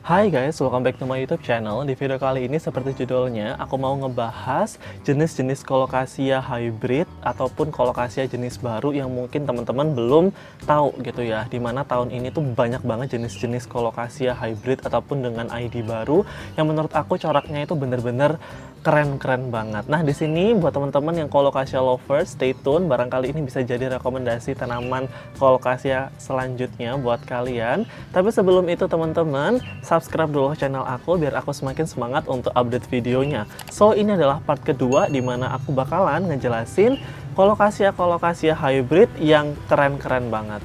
Hai guys, welcome back to my YouTube channel. Di video kali ini seperti judulnya, aku mau ngebahas jenis-jenis colocasia hybrid ataupun colocasia jenis baru yang mungkin teman-teman belum tahu gitu ya. Dimana tahun ini tuh banyak banget jenis-jenis colocasia hybrid ataupun dengan ID baru yang menurut aku coraknya itu bener-bener keren-keren banget. Nah, di sini buat teman-teman yang colocasia lovers, stay tune. Barangkali ini bisa jadi rekomendasi tanaman colocasia selanjutnya buat kalian. Tapi sebelum itu teman-teman, subscribe dulu channel aku biar aku semakin semangat untuk update videonya. So, ini adalah part kedua di mana aku bakalan ngejelasin colocasia hybrid yang keren-keren banget.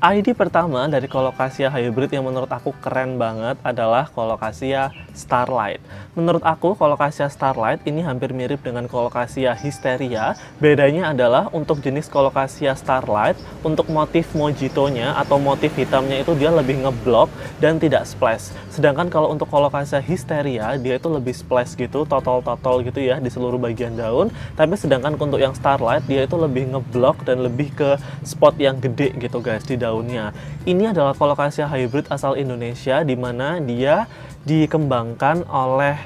ID pertama dari colocasia hybrid yang menurut aku keren banget adalah colocasia starlight. Menurut aku colocasia starlight ini hampir mirip dengan colocasia hysteria. Bedanya adalah untuk jenis colocasia starlight, untuk motif mojitonya atau motif hitamnya itu dia lebih ngeblok dan tidak splash. Sedangkan kalau untuk colocasia hysteria dia itu lebih splash gitu, totol-totol gitu ya di seluruh bagian daun. Tapi sedangkan untuk yang starlight dia itu lebih ngeblok dan lebih ke spot yang gede gitu guys di daunnya. Ini adalah colocasia hybrid asal Indonesia di mana dia dikembangkan oleh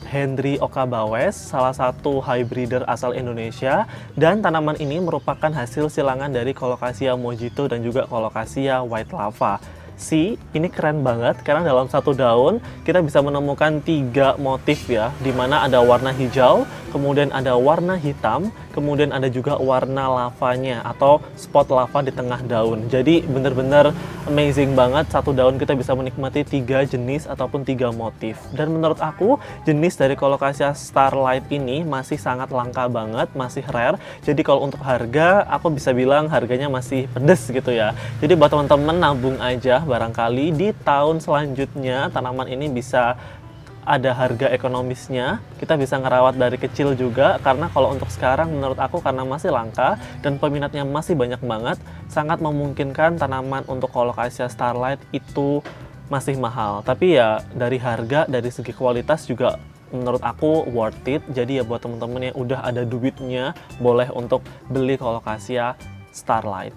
Hendry Okabawes, salah satu hybrider asal Indonesia, dan tanaman ini merupakan hasil silangan dari colocasia mojito dan juga colocasia white lava. Ini keren banget karena dalam satu daun kita bisa menemukan 3 motif ya, dimana ada warna hijau, kemudian ada warna hitam, kemudian ada juga warna lavanya atau spot lava di tengah daun. Jadi bener-bener amazing banget, satu daun kita bisa menikmati 3 jenis ataupun 3 motif. Dan menurut aku jenis dari colocasia starlight ini masih sangat langka banget, masih rare. Jadi kalau untuk harga aku bisa bilang harganya masih pedes gitu ya. Jadi buat teman-teman nabung aja, barangkali di tahun selanjutnya tanaman ini bisa ada harga ekonomisnya, kita bisa ngerawat dari kecil juga, karena kalau untuk sekarang menurut aku karena masih langka dan peminatnya masih banyak banget, sangat memungkinkan tanaman untuk colocasia starlight itu masih mahal. Tapi ya dari harga, dari segi kualitas juga menurut aku worth it. Jadi ya buat teman-teman yang udah ada duitnya boleh untuk beli colocasia starlight.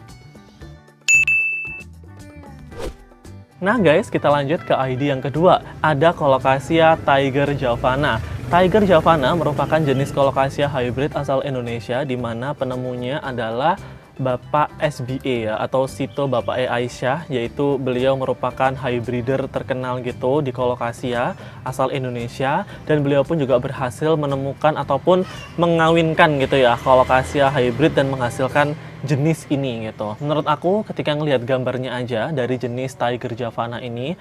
Nah guys, kita lanjut ke ID yang kedua. Ada colocasia tiger javana. Tiger javana merupakan jenis colocasia hybrid asal Indonesia di mana penemunya adalah Bapak SBA ya, atau Sito Bapak E Aisyah, yaitu beliau merupakan hybrider terkenal gitu di colocasia asal Indonesia, dan beliau pun juga berhasil menemukan ataupun mengawinkan gitu ya colocasia hybrid dan menghasilkan jenis ini gitu. Menurut aku ketika ngelihat gambarnya aja dari jenis tiger javana ini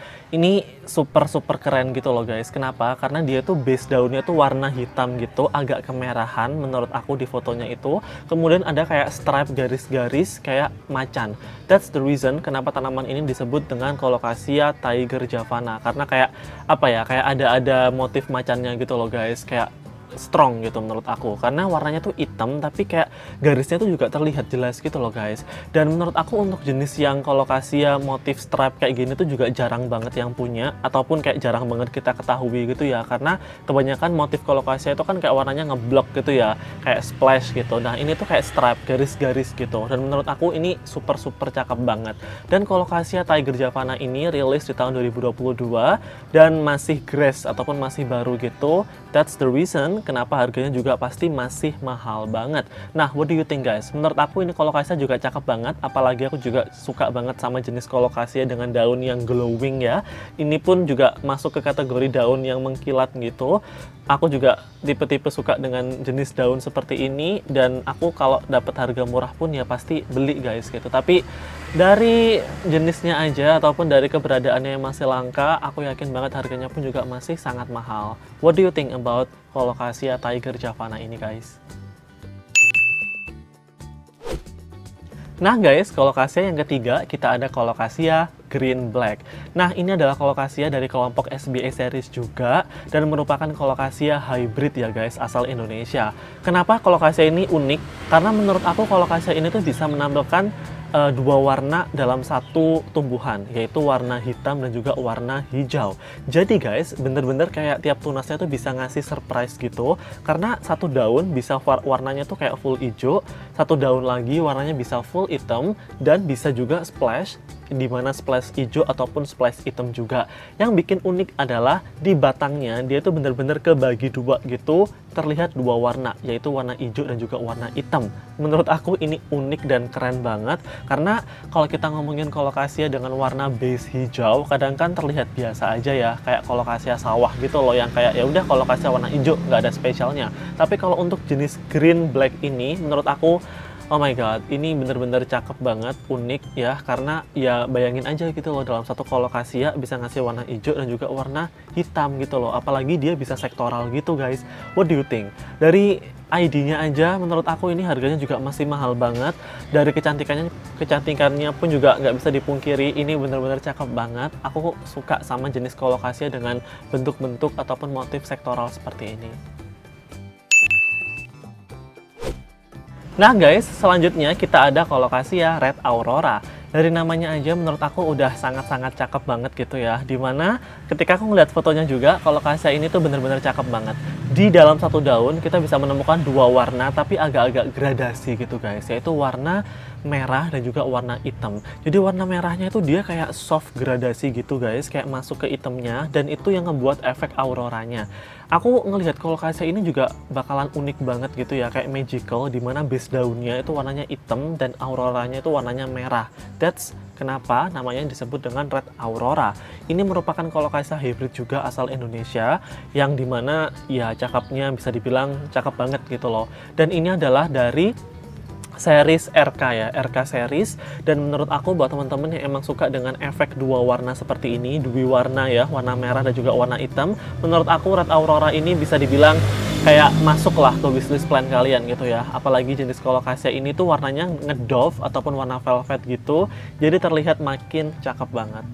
super keren gitu loh guys. Kenapa? Karena dia tuh base daunnya tuh warna hitam gitu, agak kemerahan menurut aku di fotonya itu. Kemudian ada kayak stripe garis-garis kayak macan. That's the reason kenapa tanaman ini disebut dengan colocasia tiger javana. Karena kayak apa ya? Kayak ada motif macannya gitu loh guys. Kayak strong gitu menurut aku, karena warnanya tuh hitam tapi kayak garisnya tuh juga terlihat jelas gitu loh guys. Dan menurut aku untuk jenis yang colocasia motif stripe kayak gini tuh juga jarang banget yang punya, ataupun kayak jarang banget kita ketahui gitu ya, karena kebanyakan motif colocasia itu kan kayak warnanya ngeblok gitu ya, kayak splash gitu. Nah ini tuh kayak stripe garis-garis gitu, dan menurut aku ini super cakep banget. Dan colocasia tiger javana ini rilis di tahun 2022 dan masih grass ataupun masih baru gitu. That's the reason kenapa harganya juga pasti masih mahal banget. Nah, what do you think guys? Menurut aku ini colocasia juga cakep banget, apalagi aku juga suka banget sama jenis colocasia dengan daun yang glowing ya. Ini pun juga masuk ke kategori daun yang mengkilat gitu. Aku juga tipe-tipe suka dengan jenis daun seperti ini, dan aku kalau dapat harga murah pun ya pasti beli guys gitu. Tapi dari jenisnya aja ataupun dari keberadaannya yang masih langka, aku yakin banget harganya pun juga masih sangat mahal. What do you think about colocasia tiger javana ini guys? Nah guys, colocasia yang ketiga kita ada colocasia green black. Nah ini adalah colocasia dari kelompok SBA series juga, dan merupakan colocasia hybrid ya guys asal Indonesia. Kenapa colocasia ini unik? Karena menurut aku colocasia ini tuh bisa menampilkan dua warna dalam satu tumbuhan, yaitu warna hitam dan juga warna hijau. Jadi guys, bener-bener kayak tiap tunasnya tuh bisa ngasih surprise gitu, karena satu daun bisa warnanya tuh kayak full hijau, satu daun lagi warnanya bisa full hitam, dan bisa juga splash, di mana splash hijau ataupun splash hitam juga. Yang bikin unik adalah di batangnya dia tuh bener-bener kebagi dua gitu, terlihat dua warna, yaitu warna hijau dan juga warna hitam. Menurut aku ini unik dan keren banget, karena kalau kita ngomongin colocasia dengan warna base hijau, kadang kan terlihat biasa aja ya, kayak colocasia sawah gitu loh, yang kayak ya udah colocasia warna hijau, nggak ada spesialnya. Tapi kalau untuk jenis green black ini, menurut aku, oh my god, ini bener-bener cakep banget, unik ya, karena ya bayangin aja gitu loh, dalam satu colocasia bisa ngasih warna hijau dan juga warna hitam gitu loh, apalagi dia bisa sektoral gitu guys. What do you think? Dari ID-nya aja menurut aku ini harganya juga masih mahal banget. Dari kecantikannya pun juga nggak bisa dipungkiri, ini bener-bener cakep banget. Aku suka sama jenis colocasia dengan bentuk-bentuk ataupun motif sektoral seperti ini. Nah guys, selanjutnya kita ada colocasia red aurora. Dari namanya aja menurut aku udah sangat-sangat cakep banget gitu ya. Dimana ketika aku ngeliat fotonya juga, colocasia ini tuh bener-bener cakep banget. Di dalam satu daun kita bisa menemukan dua warna tapi agak-agak gradasi gitu guys, yaitu warna merah dan juga warna hitam. Jadi warna merahnya itu dia kayak soft gradasi gitu guys, kayak masuk ke hitamnya, dan itu yang ngebuat efek auroranya. Aku ngelihat colocasia ini juga bakalan unik banget gitu ya, kayak magical, dimana base daunnya itu warnanya hitam dan auroranya itu warnanya merah. That's kenapa namanya disebut dengan red aurora. Ini merupakan colocasia hybrid juga asal Indonesia, yang dimana ya cakepnya bisa dibilang cakep banget gitu loh. Dan ini adalah dari series RK ya, RK series. Dan menurut aku buat teman-teman yang emang suka dengan efek dua warna seperti ini, dua warna ya, warna merah dan juga warna hitam, menurut aku red aurora ini bisa dibilang kayak masuklah ke wishlist plan kalian gitu ya. Apalagi jenis colocasia ini tuh warnanya ngedove ataupun warna velvet gitu, jadi terlihat makin cakep banget.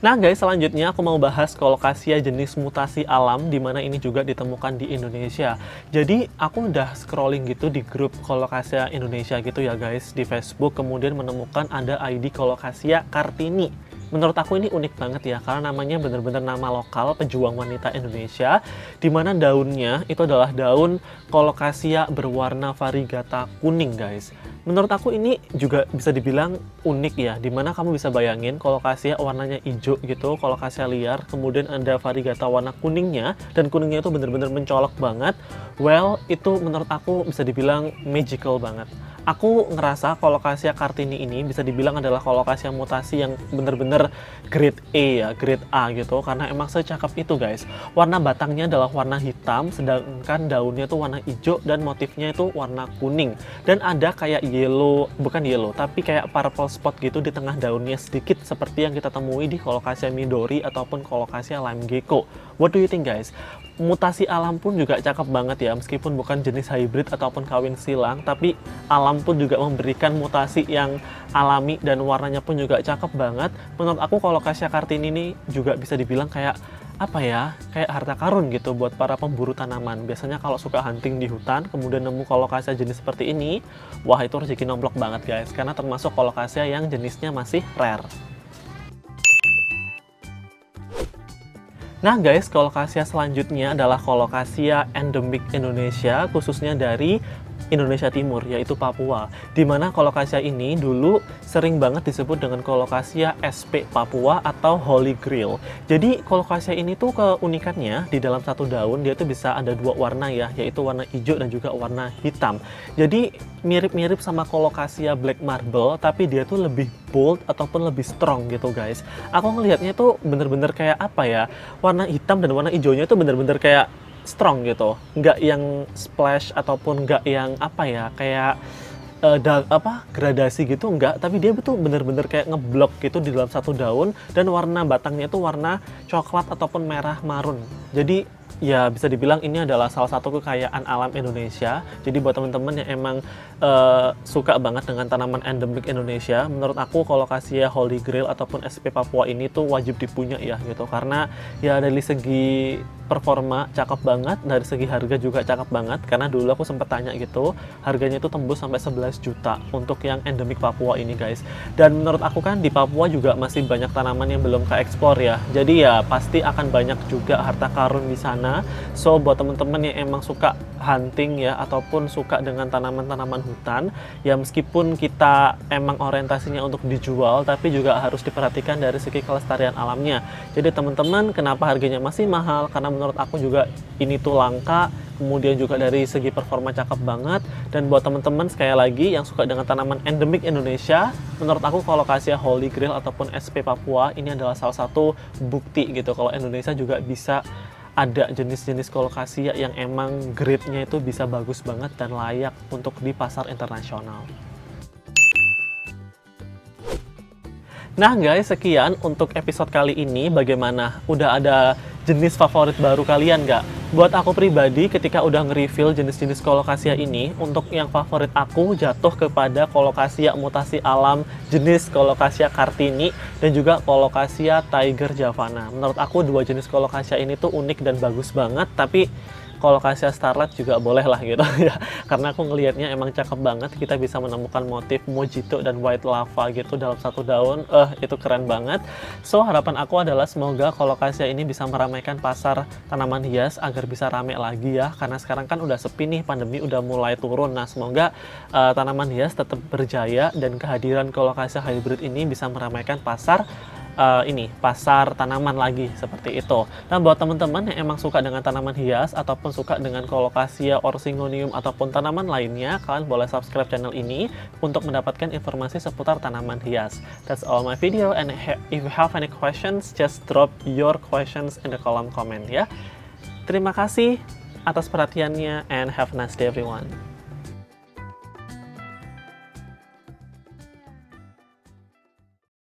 Nah guys, selanjutnya aku mau bahas colocasia jenis mutasi alam, dimana ini juga ditemukan di Indonesia. Jadi aku udah scrolling gitu di grup colocasia Indonesia gitu ya guys, di Facebook, kemudian menemukan ada ID colocasia Kartini. Menurut aku ini unik banget ya, karena namanya bener-bener nama lokal pejuang wanita Indonesia, dimana daunnya itu adalah daun colocasia berwarna variegata kuning guys. Menurut aku ini juga bisa dibilang unik ya, dimana kamu bisa bayangin colocasia warnanya hijau gitu, colocasia liar, kemudian ada variegata warna kuningnya, dan kuningnya itu bener-bener mencolok banget. Well, itu menurut aku bisa dibilang magical banget. Aku ngerasa colocasia Kartini ini bisa dibilang adalah colocasia mutasi yang bener-bener grade A ya, grade A gitu, karena emang secakep itu guys. Warna batangnya adalah warna hitam, sedangkan daunnya tuh warna hijau dan motifnya itu warna kuning. Dan ada kayak yellow, bukan yellow, tapi kayak purple spot gitu di tengah daunnya sedikit, seperti yang kita temui di colocasia midori ataupun colocasia lime gecko. What do you think guys? Mutasi alam pun juga cakep banget ya, meskipun bukan jenis hybrid ataupun kawin silang, tapi alam pun juga memberikan mutasi yang alami dan warnanya pun juga cakep banget. Menurut aku colocasia Kartini ini juga bisa dibilang kayak apa ya, kayak harta karun gitu buat para pemburu tanaman. Biasanya kalau suka hunting di hutan kemudian nemu colocasia jenis seperti ini, wah itu rezeki nomplok banget guys, karena termasuk colocasia yang jenisnya masih rare. Nah guys, colocasia selanjutnya adalah colocasia endemik Indonesia, khususnya dari Indonesia Timur, yaitu Papua. Dimana colocasia ini dulu sering banget disebut dengan colocasia SP Papua atau Holy Grail. Jadi colocasia ini tuh keunikannya di dalam satu daun dia tuh bisa ada dua warna ya, yaitu warna hijau dan juga warna hitam. Jadi mirip-mirip sama colocasia black marble, tapi dia tuh lebih bold ataupun lebih strong gitu guys. Aku ngelihatnya tuh bener-bener kayak apa ya, warna hitam dan warna hijaunya tuh bener-bener kayak strong gitu, nggak yang splash ataupun nggak yang apa ya, kayak gradasi gitu, enggak, tapi dia betul bener-bener kayak ngeblok gitu di dalam satu daun, dan warna batangnya itu warna coklat ataupun merah marun. Jadi ya bisa dibilang ini adalah salah satu kekayaan alam Indonesia. Jadi buat teman-teman yang emang suka banget dengan tanaman endemik Indonesia, menurut aku Colocasia Holy Grail ataupun SP Papua ini tuh wajib dipunya ya gitu. Karena ya dari segi performa cakep banget, dari segi harga juga cakep banget. Karena dulu aku sempat tanya gitu, harganya itu tembus sampai 11 juta untuk yang endemik Papua ini guys. Dan menurut aku kan di Papua juga masih banyak tanaman yang belum keekspor ya. Jadi ya pasti akan banyak juga harta karun di sana. So buat teman-teman yang emang suka hunting ya ataupun suka dengan tanaman-tanaman hutan, ya meskipun kita emang orientasinya untuk dijual, tapi juga harus diperhatikan dari segi kelestarian alamnya. Jadi teman-teman, kenapa harganya masih mahal? Karena menurut aku juga ini tuh langka, kemudian juga dari segi performa cakep banget. Dan buat teman-teman sekali lagi yang suka dengan tanaman endemik Indonesia, menurut aku Colocasia Holy Grail ataupun SP Papua ini adalah salah satu bukti gitu kalau Indonesia juga bisa ada jenis-jenis Colocasia yang emang grade-nya itu bisa bagus banget dan layak untuk di pasar internasional. Nah guys, sekian untuk episode kali ini. Bagaimana? Udah ada jenis favorit baru kalian nggak? Buat aku pribadi, ketika udah nge-reveal jenis-jenis Colocasia ini, untuk yang favorit aku jatuh kepada Colocasia mutasi alam jenis Colocasia Kartini dan juga Colocasia Tiger Javana. Menurut aku dua jenis Colocasia ini tuh unik dan bagus banget, tapi Colocasia Starlight juga boleh lah gitu ya, karena aku ngelihatnya emang cakep banget. Kita bisa menemukan motif mojito dan white lava gitu dalam satu daun, itu keren banget. So harapan aku adalah semoga Colocasia ini bisa meramaikan pasar tanaman hias agar bisa rame lagi ya, karena sekarang kan udah sepi nih, pandemi udah mulai turun. Nah semoga tanaman hias tetap berjaya dan kehadiran Colocasia hybrid ini bisa meramaikan pasar pasar tanaman lagi seperti itu. Dan buat teman-teman yang emang suka dengan tanaman hias ataupun suka dengan Colocasia Orsingonium ataupun tanaman lainnya, kalian boleh subscribe channel ini untuk mendapatkan informasi seputar tanaman hias. That's all my video, and if you have any questions, just drop your questions in the kolom comment ya. Terima kasih atas perhatiannya and have a nice day everyone.